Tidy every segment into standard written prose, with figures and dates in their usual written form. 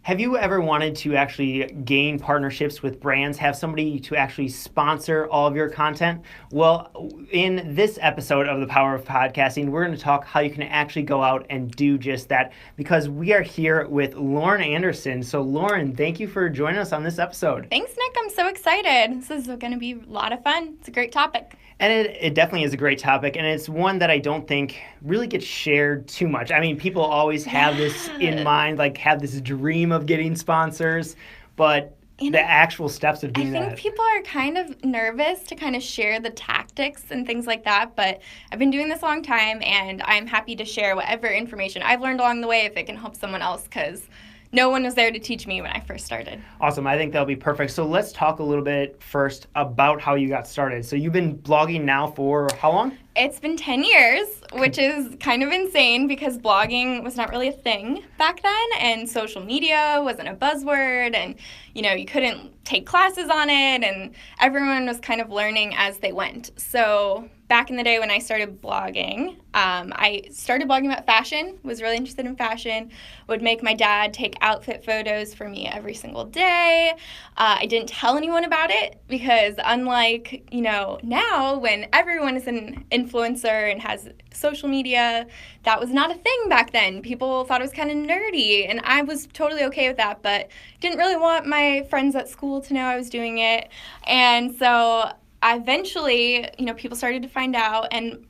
Have you ever wanted to actually gain partnerships with brands, have somebody to actually sponsor all of your content? Well, in this episode of The Power of Podcasting, we're going to talk how you can actually go out and do just that, because we are here with Lauren Anderson. So Lauren, thank you for joining us on this episode. Thanks, Nick. I'm so excited. This is going to be a lot of fun. It's a great topic. And it definitely is a great topic, and it's one that I don't think really gets shared too much. I mean, people always have this in mind, like have this dream of getting sponsors, but the actual steps of doing that. I think people are kind of nervous to kind of share the tactics and things like that, but I've been doing this a long time, and I'm happy to share whatever information I've learned along the way if it can help someone else, because no one was there to teach me when I first started. Awesome. I think that'll be perfect. So let's talk a little bit first about how you got started. So you've been blogging now for how long? It's been 10 years, which is kind of insane because blogging was not really a thing back then, and social media wasn't a buzzword, and you couldn't take classes on it, and everyone was kind of learning as they went. So back in the day when I started blogging, I started blogging about fashion, was really interested in fashion, would make my dad take outfit photos for me every single day. I didn't tell anyone about it because unlike, now when everyone is an influencer and has social media, that was not a thing back then. People thought it was kind of nerdy, and I was totally okay with that, but didn't really want my friends at school to know I was doing it. And so eventually, people started to find out, and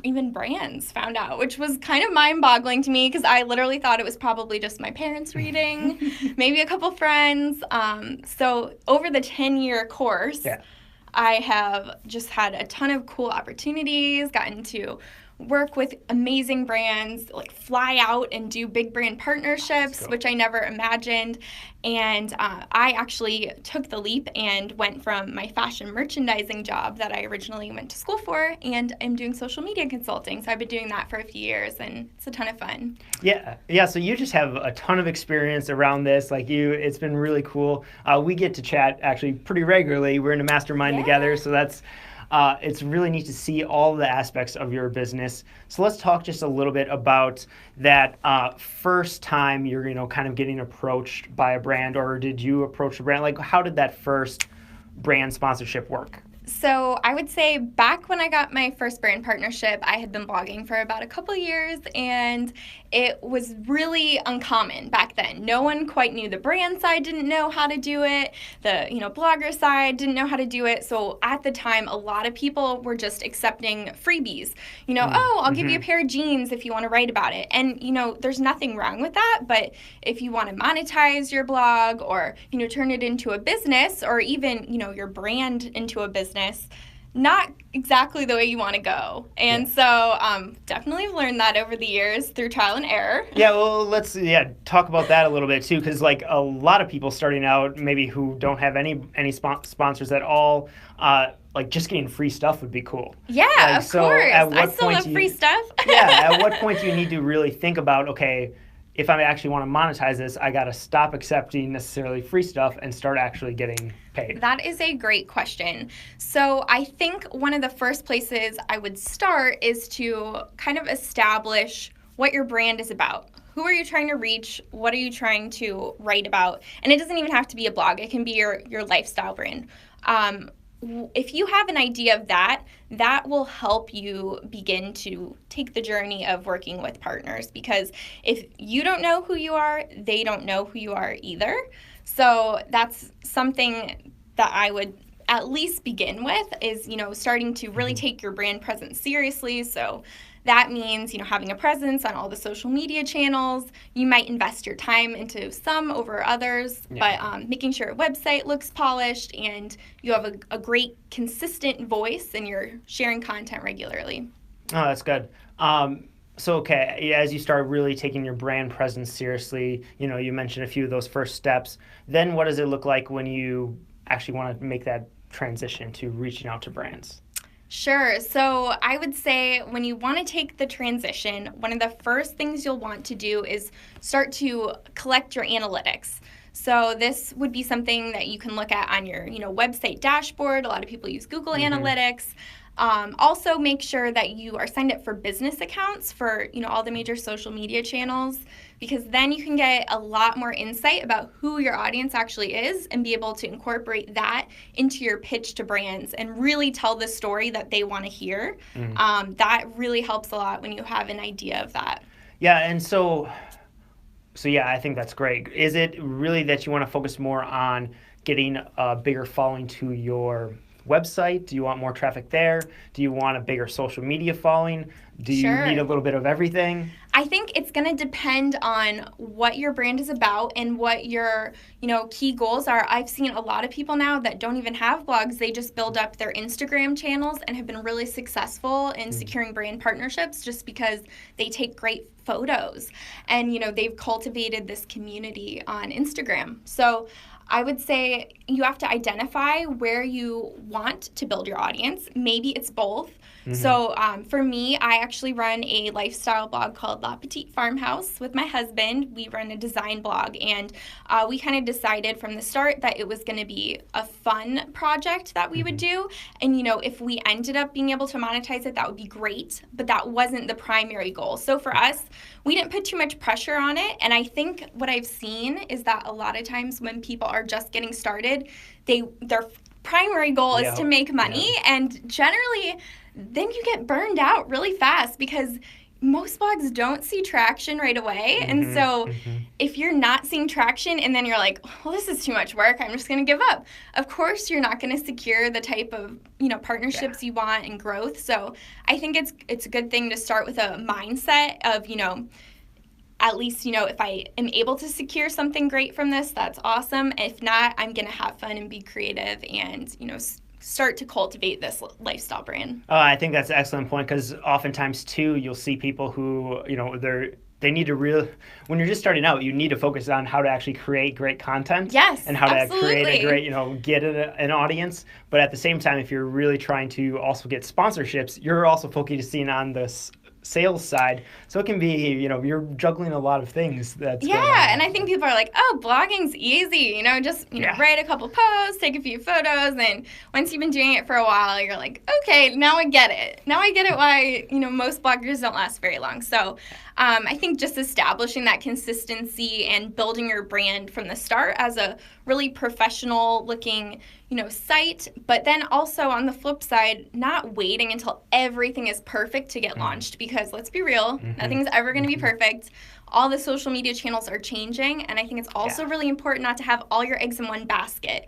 even brands found out, which was kind of mind-boggling to me because I literally thought it was probably just my parents reading, maybe a couple friends. So over the 10-year course, I have just had a ton of cool opportunities, gotten to work with amazing brands, like fly out and do big brand partnerships, which I never imagined. And I actually took the leap and went from my fashion merchandising job that I originally went to school for, and I'm doing social media consulting. So I've been doing that for a few years, and it's a ton of fun. Yeah. So you just have a ton of experience around this. It's been really cool. We get to chat actually pretty regularly. We're in a mastermind together, so that's it's really neat to see all the aspects of your business. So let's talk just a little bit about that first time you're, kind of getting approached by a brand, or did you approach a brand? Like, how did that first brand sponsorship work? So I would say back when I got my first brand partnership, I had been blogging for about a couple years, and it was really uncommon back then. No one quite knew. The brand side didn't know how to do it. The blogger side didn't know how to do it. So at the time, a lot of people were just accepting freebies. I'll give you a pair of jeans if you want to write about it. And there's nothing wrong with that. But if you want to monetize your blog, or turn it into a business, or even your brand into a business, not exactly the way you want to go. And so definitely learned that over the years through trial and error. Yeah, well, let's talk about that a little bit too, because a lot of people starting out, maybe who don't have any sponsors at all, just getting free stuff would be cool. Yeah, of course. I still love free stuff. At what point do you need to really think about, okay, if I actually want to monetize this, I got to stop accepting necessarily free stuff and start actually getting paid? That is a great question. So I think one of the first places I would start is to kind of establish what your brand is about. Who are you trying to reach? What are you trying to write about? And it doesn't even have to be a blog. It can be your lifestyle brand. If you have an idea of that will help you begin to take the journey of working with partners, because if you don't know who you are, they don't know who you are either. So that's something that I would at least begin with is, starting to really take your brand presence seriously. So that means, having a presence on all the social media channels. You might invest your time into some over others, but making sure your website looks polished and you have a great, consistent voice and you're sharing content regularly. Oh, that's good. So, okay, as you start really taking your brand presence seriously, you mentioned a few of those first steps. Then what does it look like when you actually want to make that transition to reaching out to brands? Sure. So I would say when you want to take the transition, one of the first things you'll want to do is start to collect your analytics. So this would be something that you can look at on your, website dashboard. A lot of people use Google Analytics. Also, make sure that you are signed up for business accounts for, all the major social media channels, because then you can get a lot more insight about who your audience actually is and be able to incorporate that into your pitch to brands and really tell the story that they want to hear. That really helps a lot when you have an idea of that. Yeah, and so yeah, I think that's great. Is it really that you want to focus more on getting a bigger following to your website? Do you want more traffic there? Do you want a bigger social media following? Do you need a little bit of everything? I think it's going to depend on what your brand is about and what your, key goals are. I've seen a lot of people now that don't even have blogs. They just build up their Instagram channels and have been really successful in securing brand partnerships just because they take great photos and, they've cultivated this community on Instagram. So I would say you have to identify where you want to build your audience. Maybe it's both. So for me, I actually run a lifestyle blog called La Petite Farmhouse with my husband. We run a design blog, and we kind of decided from the start that it was going to be a fun project that we would do. And, if we ended up being able to monetize it, that would be great. But that wasn't the primary goal. So for us, we didn't put too much pressure on it. And I think what I've seen is that a lot of times when people are just getting started, their primary goal is to make money. And generally, then you get burned out really fast because most blogs don't see traction right away. And so if you're not seeing traction and then you're like, well, this is too much work, I'm just going to give up. Of course, you're not going to secure the type of, partnerships you want and growth. So I think it's a good thing to start with a mindset of, at least, if I am able to secure something great from this, that's awesome. If not, I'm going to have fun and be creative and, start to cultivate this lifestyle brand. I think that's an excellent point because oftentimes, too, you'll see people who, they need to when you're just starting out, you need to focus on how to actually create great content. Yes, and how to create a great, get an audience. But at the same time, if you're really trying to also get sponsorships, you're also focusing on this sales side, so it can be you're juggling a lot of things. That's and I think people are like, oh, blogging's easy, just write a couple posts, take a few photos, and once you've been doing it for a while, you're like, okay, now I get it why most bloggers don't last very long. So I think just establishing that consistency and building your brand from the start as a really professional looking site, but then also on the flip side, not waiting until everything is perfect to get launched, because let's be real, nothing's ever going to be perfect. All the social media channels are changing, and I think it's also really important not to have all your eggs in one basket.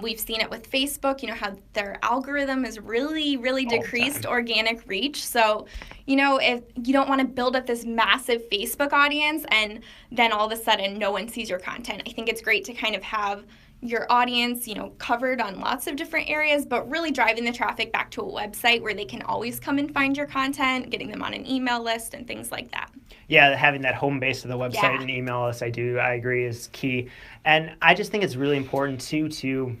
We've seen it with Facebook, how their algorithm has really, really decreased organic reach. So, if you don't want to build up this massive Facebook audience and then all of a sudden no one sees your content, I think it's great to kind of have your audience, covered on lots of different areas, but really driving the traffic back to a website where they can always come and find your content, getting them on an email list and things like that. Yeah, having that home base of the website and email list, I agree, is key. And I just think it's really important, too, to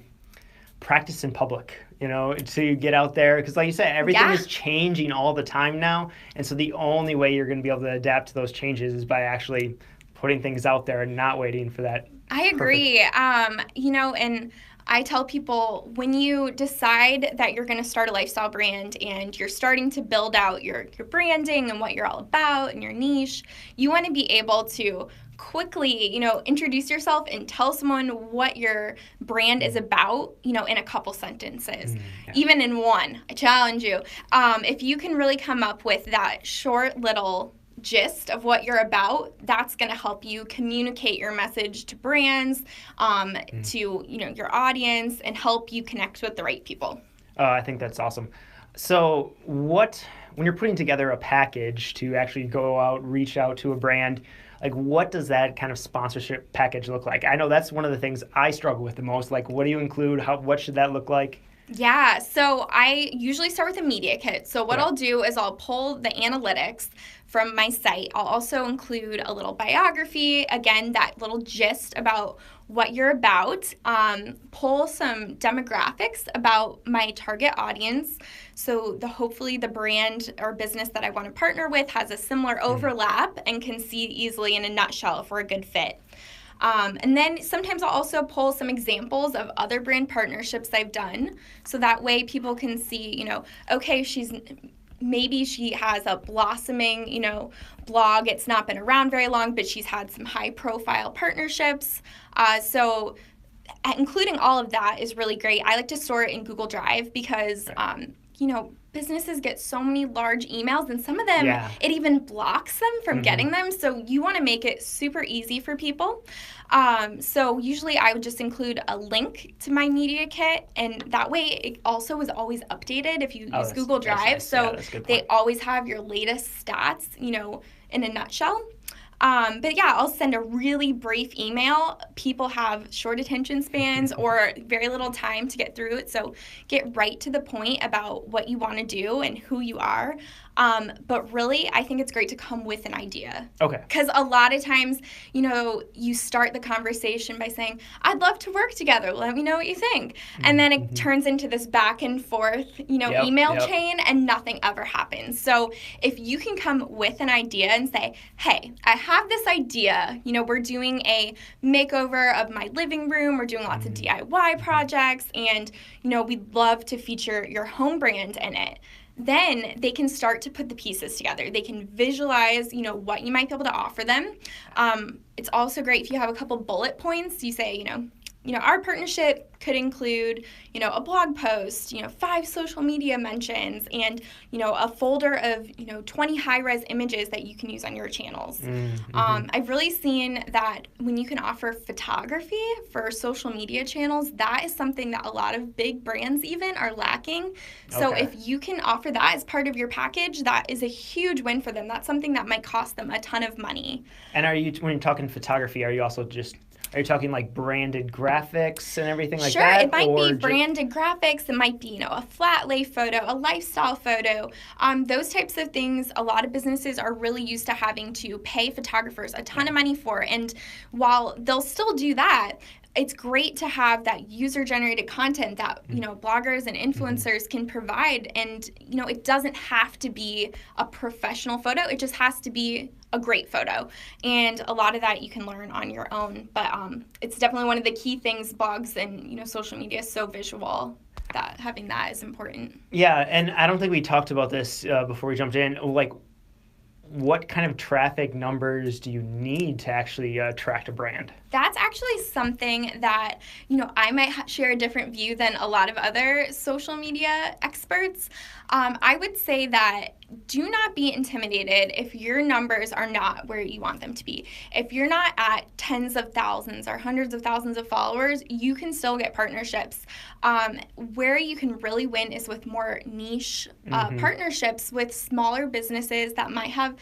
practice in public, to get out there. Because like you said, everything is changing all the time now. And so the only way you're going to be able to adapt to those changes is by actually putting things out there and not waiting for that. I agree. And I tell people, when you decide that you're going to start a lifestyle brand and you're starting to build out your branding and what you're all about and your niche, you want to be able to quickly, introduce yourself and tell someone what your brand is about, in a couple sentences, even in one. I challenge you. If you can really come up with that short little gist of what you're about, that's going to help you communicate your message to brands, to your audience, and help you connect with the right people. I think that's awesome. So when you're putting together a package to actually go out, reach out to a brand, like what does that kind of sponsorship package look like? I know that's one of the things I struggle with the most. Like, what do you include? What should that look like? Yeah, so I usually start with a media kit. So what I'll do is I'll pull the analytics from my site. I'll also include a little biography, again, that little gist about what you're about, pull some demographics about my target audience. So hopefully the brand or business that I want to partner with has a similar overlap and can see easily in a nutshell if we're a good fit. And then sometimes I'll also pull some examples of other brand partnerships I've done. So that way people can see, okay, she's maybe she has a blossoming, blog. It's not been around very long, but she's had some high-profile partnerships. So including all of that is really great. I like to store it in Google Drive because, businesses get so many large emails, and some of them, it even blocks them from getting them. So you want to make it super easy for people. So usually I would just include a link to my media kit, and that way it also is always updated if you use Google Drive. Nice. So they always have your latest stats, in a nutshell. But yeah, I'll send a really brief email. People have short attention spans or very little time to get through it. So get right to the point about what you want to do and who you are. But really, I think it's great to come with an idea. Okay. Because a lot of times, you start the conversation by saying, I'd love to work together. Let me know what you think. And then it turns into this back and forth, email chain, and nothing ever happens. So if you can come with an idea and say, hey, I have this idea. We're doing a makeover of my living room. We're doing lots of DIY projects. And, we'd love to feature your home brand in it. Then they can start to put the pieces together. They can visualize, what you might be able to offer them. It's also great if you have a couple bullet points. You say, our partnership could include, a blog post, 5 social media mentions, and, a folder of, 20 high-res images that you can use on your channels. I've really seen that when you can offer photography for social media channels, that is something that a lot of big brands even are lacking. So if you can offer that as part of your package, that is a huge win for them. That's something that might cost them a ton of money. And when you're talking photography, are you talking like branded graphics and everything like that? Sure, it might be branded graphics. It might be, a flat lay photo, a lifestyle photo. Those types of things, a lot of businesses are really used to having to pay photographers a ton of money for. And while they'll still do that, it's great to have that user-generated content that, bloggers and influencers can provide. And, it doesn't have to be a professional photo. It just has to be a great photo. And a lot of that you can learn on your own. But it's definitely one of the key things, blogs and, social media is so visual that having that is important. Yeah, and I don't think we talked about this before we jumped in. Like, what kind of traffic numbers do you need to actually attract a brand? That's actually something that, I might share a different view than a lot of other social media experts. I would say that do not be intimidated if your numbers are not where you want them to be. If you're not at tens of thousands or hundreds of thousands of followers, you can still get partnerships. Where you can really win is with more niche partnerships with smaller businesses that might have,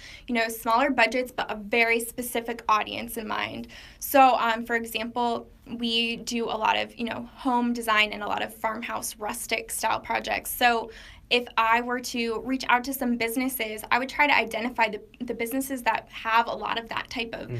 smaller budgets but a very specific audience in mind. So, for example, we do a lot of, home design and a lot of farmhouse rustic style projects. So if I were to reach out to some businesses, I would try to identify the businesses that have a lot of that type of,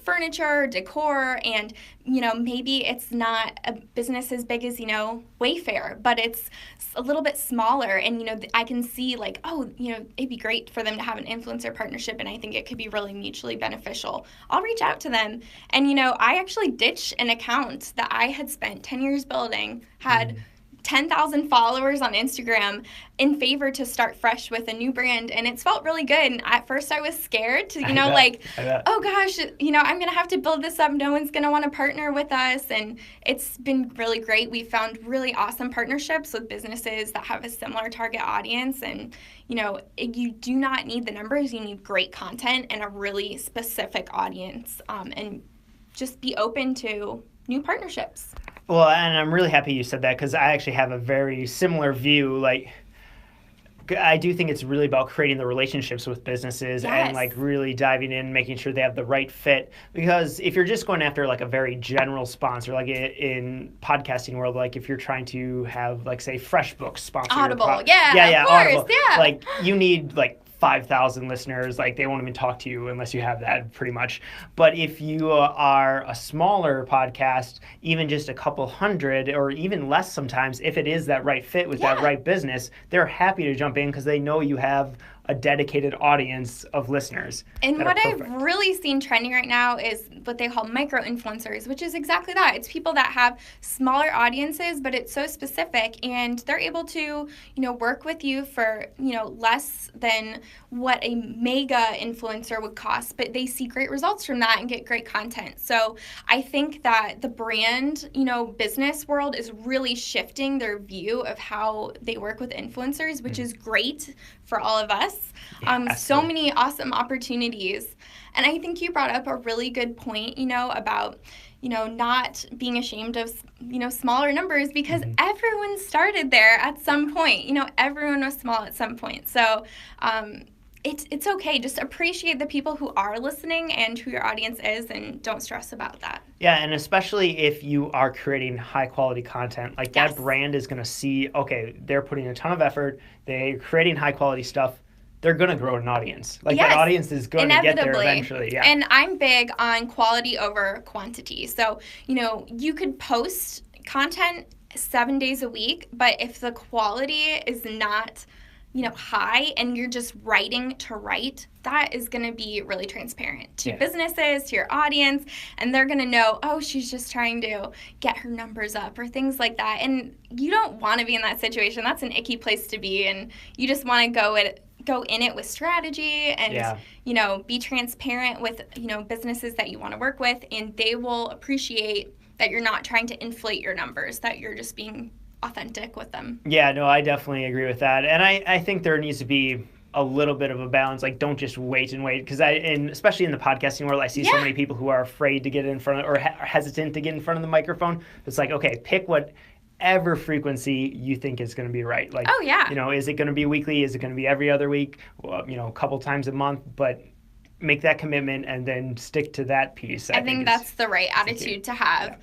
furniture, decor, and, maybe it's not a business as big as, Wayfair, but it's a little bit smaller. And, I can see like, it'd be great for them to have an influencer partnership, and I think it could be really mutually beneficial. I'll reach out to them. And, I actually ditched an account that I had spent 10 years building, had 10,000 followers on Instagram in favor to start fresh with a new brand, and it's felt really good. And at first I was scared to, oh gosh, I'm going to have to build this up. No one's going to want to partner with us. And it's been really great. We found really awesome partnerships with businesses that have a similar target audience. And, you do not need the numbers. You need great content and a really specific audience, and just be open to new partnerships. Well, and I'm really happy you said that, because I actually have a very similar view. Like, I do think it's really about creating the relationships with businesses and like really diving in, making sure they have the right fit. Because if you're just going after like a very general sponsor, like in podcasting world, like if you're trying to have like say FreshBooks sponsor Audible, of course, Audible. Like you need like 5,000 listeners, like they won't even talk to you unless you have that, pretty much. But if you are a smaller podcast, even just a couple hundred or even less sometimes, if it is that right fit with that right business, they're happy to jump in because they know you have a dedicated audience of listeners. And what I've really seen trending right now is what they call micro-influencers, which is exactly that. It's people that have smaller audiences, but it's so specific, and they're able to, work with you for, less than what a mega influencer would cost, but they see great results from that and get great content. So I think that the brand, business world is really shifting their view of how they work with influencers, which is great for all of us. So many awesome opportunities. And I think you brought up a really good point, about, not being ashamed of, smaller numbers, because everyone started there at some point. Everyone was small at some point. So it's okay. Just appreciate the people who are listening and who your audience is, and don't stress about that. Yeah, and especially if you are creating high quality content, like that brand is going to see, okay, they're putting a ton of effort, they're creating high quality stuff, they're going to grow an audience. Like that audience is going to get there eventually. Yeah. And I'm big on quality over quantity. So, you could post content 7 days a week, but if the quality is not high and you're just writing to write, that is going to be really transparent to businesses, to your audience, and they're going to know, oh, she's just trying to get her numbers up or things like that. And you don't want to be in that situation. That's an icky place to be, and you just want to go in it with strategy and, be transparent with, businesses that you want to work with, and they will appreciate that you're not trying to inflate your numbers, that you're just being authentic with them. Yeah, no, I definitely agree with that. And I think there needs to be a little bit of a balance. Like, don't just wait, because especially in the podcasting world, I see so many people who are afraid to get in front of, or hesitant to get in front of the microphone. It's like, okay, pick whatever frequency you think is going to be right. Like, is it going to be weekly? Is it going to be every other week? Well, a couple times a month, but make that commitment and then stick to that piece. I think that's the right attitude to have. Yeah.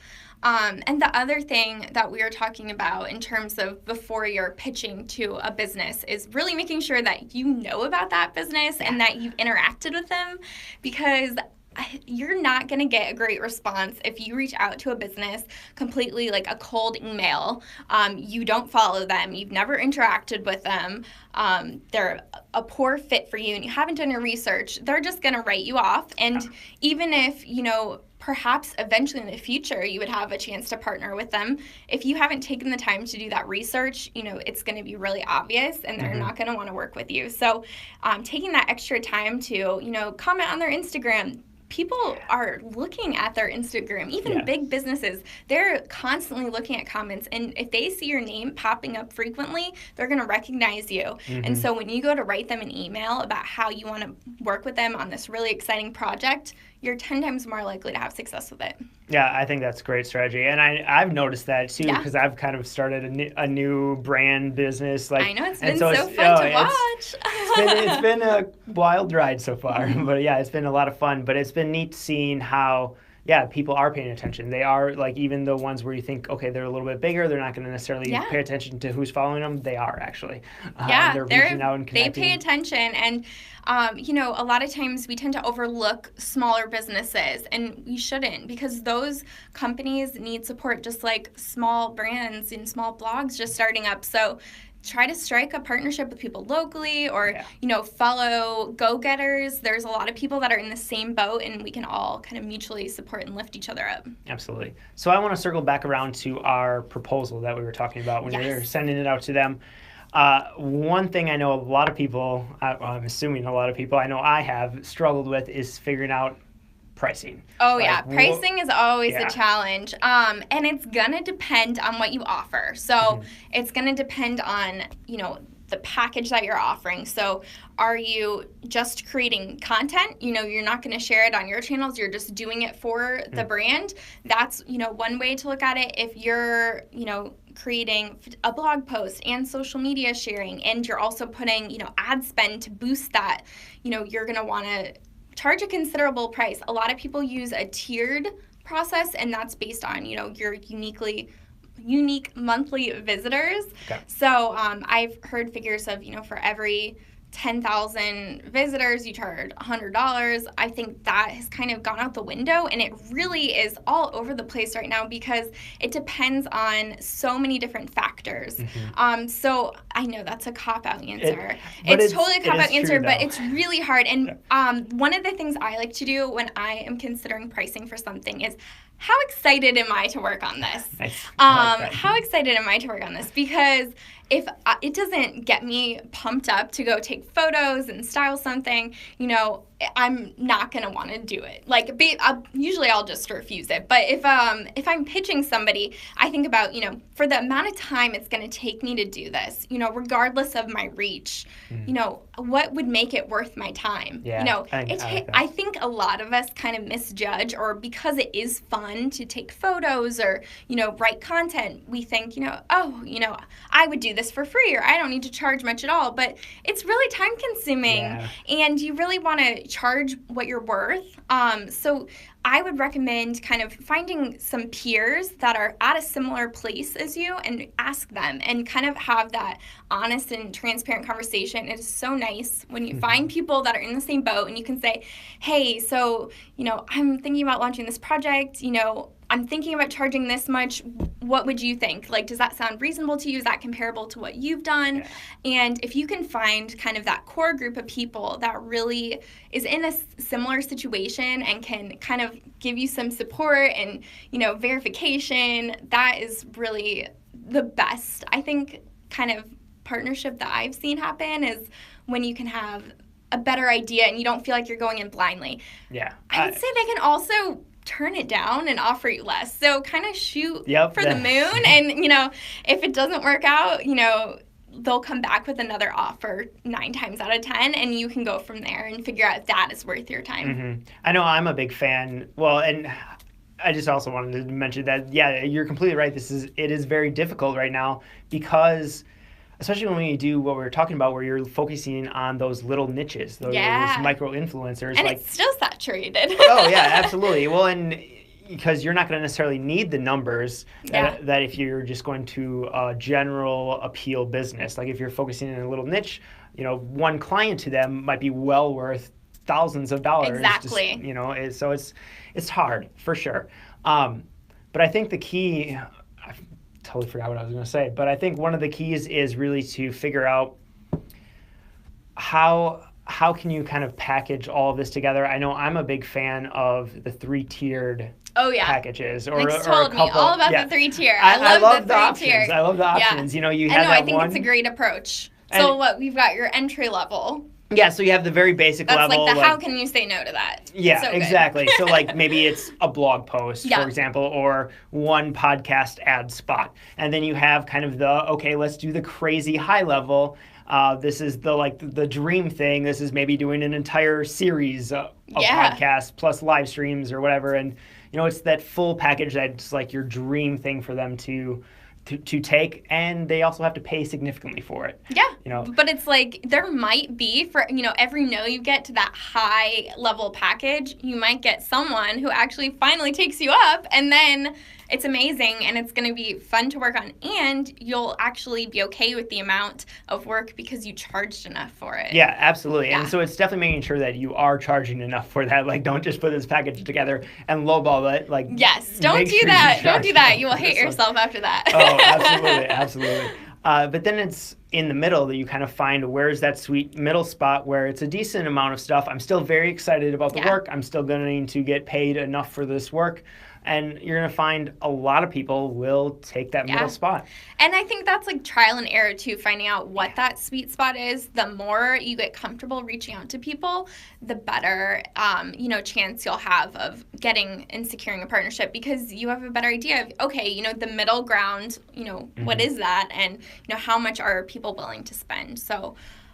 And the other thing that we were talking about in terms of before you're pitching to a business is really making sure that you know about that business and that you've interacted with them, because you're not going to get a great response if you reach out to a business completely like a cold email. You don't follow them. You've never interacted with them. They're a poor fit for you and you haven't done your research. They're just going to write you off. And even if, perhaps eventually in the future you would have a chance to partner with them, if you haven't taken the time to do that research, it's going to be really obvious and they're not going to want to work with you. So taking that extra time to, comment on their Instagram. People are looking at their Instagram, even big businesses. They're constantly looking at comments. And if they see your name popping up frequently, they're going to recognize you. And so when you go to write them an email about how you want to work with them on this really exciting project, you're 10 times more likely to have success with it. Yeah, I think that's a great strategy. And I've noticed that too, because I've kind of started a new brand business. Like, I know, it's been so fun to watch. It's been a wild ride so far. But yeah, it's been a lot of fun. But it's been neat seeing how, people are paying attention. They are, like, even the ones where you think, okay, they're a little bit bigger, they're not going to necessarily pay attention to who's following them. They are actually. They're reaching out and connecting. They pay attention. And, a lot of times we tend to overlook smaller businesses, and we shouldn't, because those companies need support just like small brands and small blogs just starting up. So try to strike a partnership with people locally, or, follow go-getters. There's a lot of people that are in the same boat, and we can all kind of mutually support and lift each other up. Absolutely. So I want to circle back around to our proposal that we were talking about when you're sending it out to them. One thing I know a lot of people, I'm assuming a lot of people, I know I have struggled with, is figuring out pricing. Oh, pricing is always a challenge. And it's going to depend on what you offer. So it's going to depend on, the package that you're offering. So are you just creating content? You're not going to share it on your channels. You're just doing it for the brand. That's, one way to look at it. If you're, creating a blog post and social media sharing, and you're also putting, ad spend to boost that, you're going to want to charge a considerable price. A lot of people use a tiered process, and that's based on, your unique monthly visitors. Okay. So I've heard figures of, for every 10,000 visitors, you charge $100. I think that has kind of gone out the window, and it really is all over the place right now because it depends on so many different factors. So I know that's a cop-out answer. It's totally a copy-out answer, but it's really hard. And one of the things I like to do when I am considering pricing for something is, how excited am I to work on this? Nice. How excited am I to work on this? Because if it doesn't get me pumped up to go take photos and style something, you know, I'm not going to want to do it. Like, usually I'll just refuse it. But if I'm pitching somebody, I think about, you know, for the amount of time it's going to take me to do this, you know, regardless of my reach, you know, what would make it worth my time? Yeah, you know, I think a lot of us kind of misjudge, or because it is fun to take photos or, you know, write content, we think, you know, oh, you know, I would do this for free, or I don't need to charge much at all. But it's really time consuming, and you really want to charge what you're worth. So I would recommend kind of finding some peers that are at a similar place as you and ask them and kind of have that honest and transparent conversation. It is so nice when you find people that are in the same boat and you can say, hey, so, you know, I'm thinking about launching this project, you know, I'm thinking about charging this much. What would you think? Like, does that sound reasonable to you? Is that comparable to what you've done? Yeah. And if you can find kind of that core group of people that really is in a similar situation and can kind of give you some support and, you know, verification, that is really the best, I think, kind of partnership that I've seen happen is when you can have a better idea and you don't feel like you're going in blindly. Yeah. I would say they can also turn it down and offer you less. So kind of shoot for the moon. And, you know, if it doesn't work out, you know, they'll come back with another offer 9 times out of 10, and you can go from there and figure out if that is worth your time. I know I'm a big fan. Well, and I just also wanted to mention that, yeah, you're completely right. It is very difficult right now because, especially when you do what we were talking about, where you're focusing on those little niches, those micro influencers. And it's still saturated. Oh, yeah, absolutely. Well, and because you're not going to necessarily need the numbers that if you're just going to a general appeal business. Like if you're focusing in a little niche, you know, one client to them might be well worth thousands of dollars. Exactly. Just, you know, so it's hard for sure. But I think the key, I totally forgot what I was going to say, but I think one of the keys is really to figure out how can you kind of package all of this together. I know I'm a big fan of the 3-tiered packages. Nick's told me all about the 3-tier. I love the options. I love the options. You know, you have I think it's a great approach. So we've got your entry level. Yeah, so you have the very basic level. That's like how can you say no to that? Yeah, so exactly. So like maybe it's a blog post, for example, or one podcast ad spot. And then you have kind of okay, let's do the crazy high level. This is the dream thing. This is maybe doing an entire series of podcasts plus live streams or whatever. And, you know, it's that full package that's like your dream thing for them to take, and they also have to pay significantly for it. Yeah. You know, but it's like there might be, for, you know, every no you get to that high level package, you might get someone who actually finally takes you up, and then it's amazing and it's going to be fun to work on, and you'll actually be okay with the amount of work because you charged enough for it. Yeah, absolutely. Yeah. And so it's definitely making sure that you are charging enough for that. Like, don't just put this package together and lowball it. Like, yes, don't do that. Don't do that. You will hate yourself after that. Oh, absolutely, absolutely. But then it's in the middle that you kind of find where's that sweet middle spot where it's a decent amount of stuff. I'm still very excited about the work. I'm still going to get paid enough for this work. And you're going to find a lot of people will take that middle spot. And I think that's like trial and error too, finding out what that sweet spot is. The more you get comfortable reaching out to people, the better, you know, chance you'll have of getting and securing a partnership, because you have a better idea of, okay, you know, the middle ground, you know, what is that? And, you know, how much are people willing to spend? So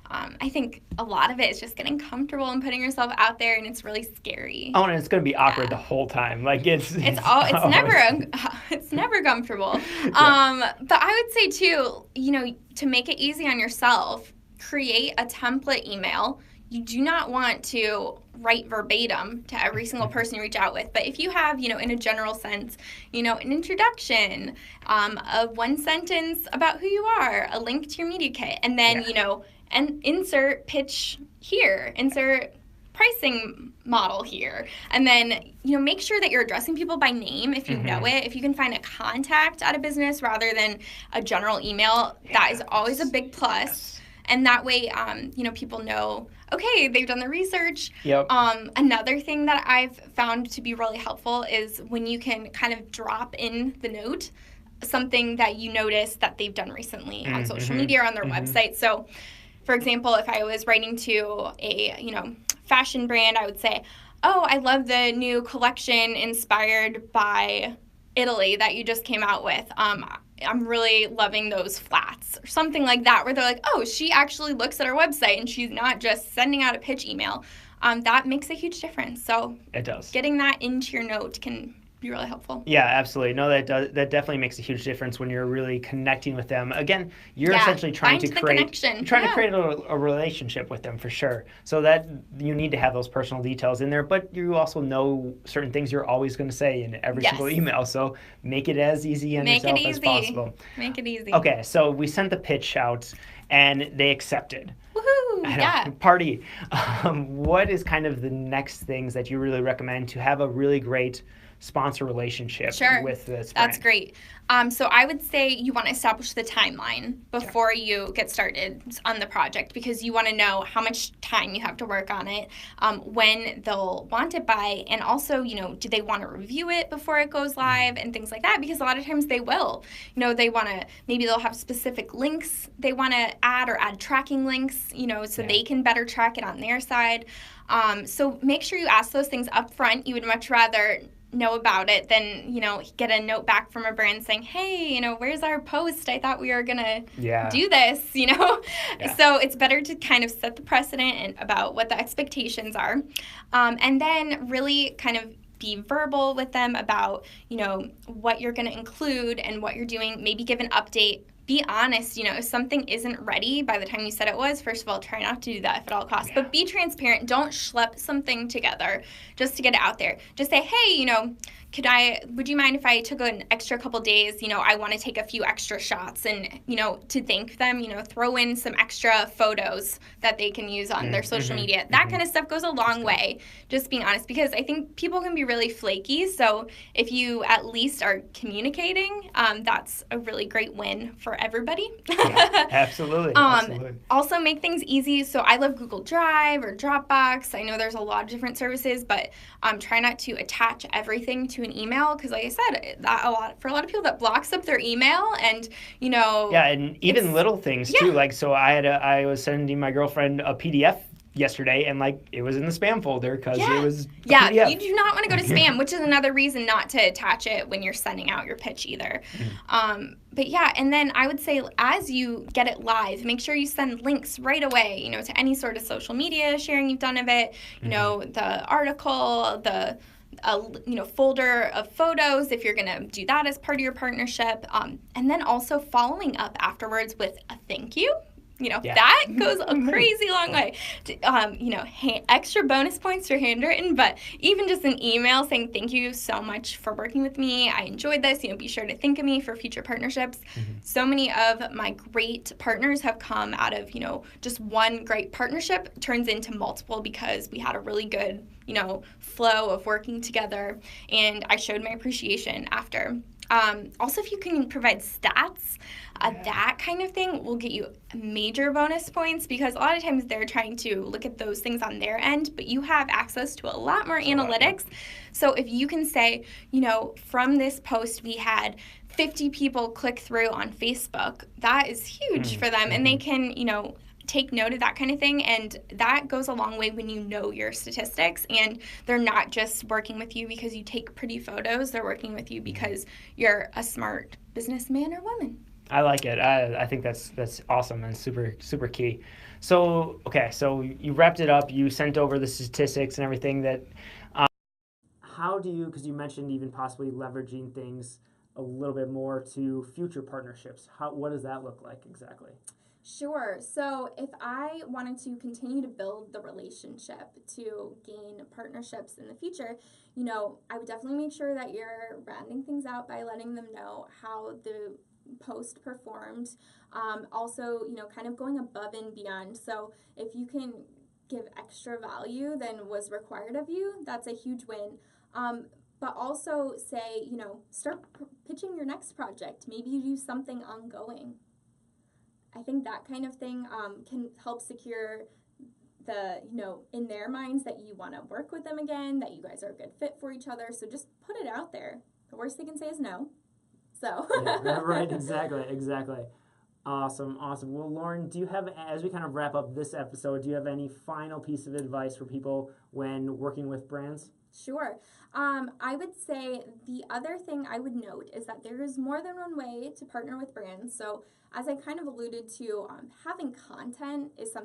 I think a lot of it is just getting comfortable and putting yourself out there, and it's really scary. Oh, and it's going to be awkward the whole time. Like it's never comfortable. But I would say too, you know, to make it easy on yourself, create a template email. you do not want to write verbatim to every single person you reach out with. But if you have, in a general sense, an introduction, a one sentence about who you are, a link to your media kit, and then, and insert pitch here, insert pricing model here, and then make sure that you're addressing people by name if you know it. If you can find a contact at a business rather than a general email, that is always a big plus. Yes. And that way, people know, okay, they've done the research. Yep. Another thing that I've found to be really helpful is when you can kind of drop in the note something that you notice that they've done recently on social media or on their website. So, for example, if I was writing to a, fashion brand, I would say, oh, I love the new collection inspired by Italy that you just came out with. I'm really loving those flats or something like that, where they're like, oh, she actually looks at our website and she's not just sending out a pitch email. That makes a huge difference. So it does. Getting that into your note can be really helpful. Yeah, absolutely. No, that definitely makes a huge difference when you're really connecting with them. Again, you're essentially trying to create a relationship with them for sure. So that you need to have those personal details in there, but you also know certain things you're always going to say in every single email. So make it as easy on yourself as possible. Make it easy. Okay, so we sent the pitch out and they accepted. Woohoo! Yeah. Party. What is kind of the next things that you really recommend to have a really great sponsor relationship with this brand? That's great. So I would say you want to establish the timeline before you get started on the project, because you want to know how much time you have to work on it, when they'll want it by, and also, do they want to review it before it goes live and things like that, because a lot of times they will. They want to, maybe they'll have specific links they want to add, or add tracking links, so they can better track it on their side. So make sure you ask those things up front. You would much rather know about it than get a note back from a brand saying, hey, where's our post? I thought we were gonna do this. So it's better to kind of set the precedent and about what the expectations are, and then really kind of be verbal with them about what you're going to include and what you're doing. Maybe give an update. Be honest, if something isn't ready by the time you said it was, first of all, try not to do that if at all costs. But be transparent. Don't schlep something together just to get it out there. Just say, hey, would you mind if I took an extra couple days? I want to take a few extra shots, and, to thank them, throw in some extra photos that they can use on their social media. That kind of stuff goes a long way, just being honest, because I think people can be really flaky. So if you at least are communicating, that's a really great win for everybody. Absolutely. Also make things easy. So I love Google Drive or Dropbox. I know there's a lot of different services, but try not to attach everything to an email, because like I said, for a lot of people that blocks up their email, and and even little things too, like, so I was sending my girlfriend a PDF yesterday, and it was in the spam folder because it was PDF. You do not want to go to spam, which is another reason not to attach it when you're sending out your pitch either. But and then I would say, as you get it live, make sure you send links right away, to any sort of social media sharing you've done of it, the article, the folder of photos, if you're going to do that as part of your partnership, and then also following up afterwards with a thank you. That goes a crazy long way. Extra bonus points for handwritten, but even just an email saying thank you so much for working with me. I enjoyed this. Be sure to think of me for future partnerships. So many of my great partners have come out of, just one great partnership turns into multiple, because we had a really good, flow of working together, and I showed my appreciation after. Also, if you can provide stats, that kind of thing will get you major bonus points, because a lot of times they're trying to look at those things on their end, but you have access to a lot more analytics. So if you can say, from this post we had 50 people click through on Facebook, that is huge for them, and they can, take note of that kind of thing, and that goes a long way when you know your statistics, and they're not just working with you because you take pretty photos, they're working with you because you're a smart businessman or woman. I like it. I think that's awesome and super key. So so you wrapped it up, you sent over the statistics and everything that how do you, because you mentioned even possibly leveraging things a little bit more to future partnerships, what does that look like exactly? Sure. So if I wanted to continue to build the relationship to gain partnerships in the future, I would definitely make sure that you're rounding things out by letting them know how the post performed. Also, kind of going above and beyond. So if you can give extra value than was required of you, that's a huge win. But also say, start pitching your next project. Maybe you do something ongoing. I think that kind of thing can help secure in their minds that you want to work with them again, that you guys are a good fit for each other. So just put it out there. The worst they can say is no. So. Yeah, right, exactly. Awesome. Well, Lauren, do you have, as we kind of wrap up this episode, do you have any final piece of advice for people when working with brands? Sure. I would say the other thing I would note is that there is more than one way to partner with brands. So as I kind of alluded to, having content is something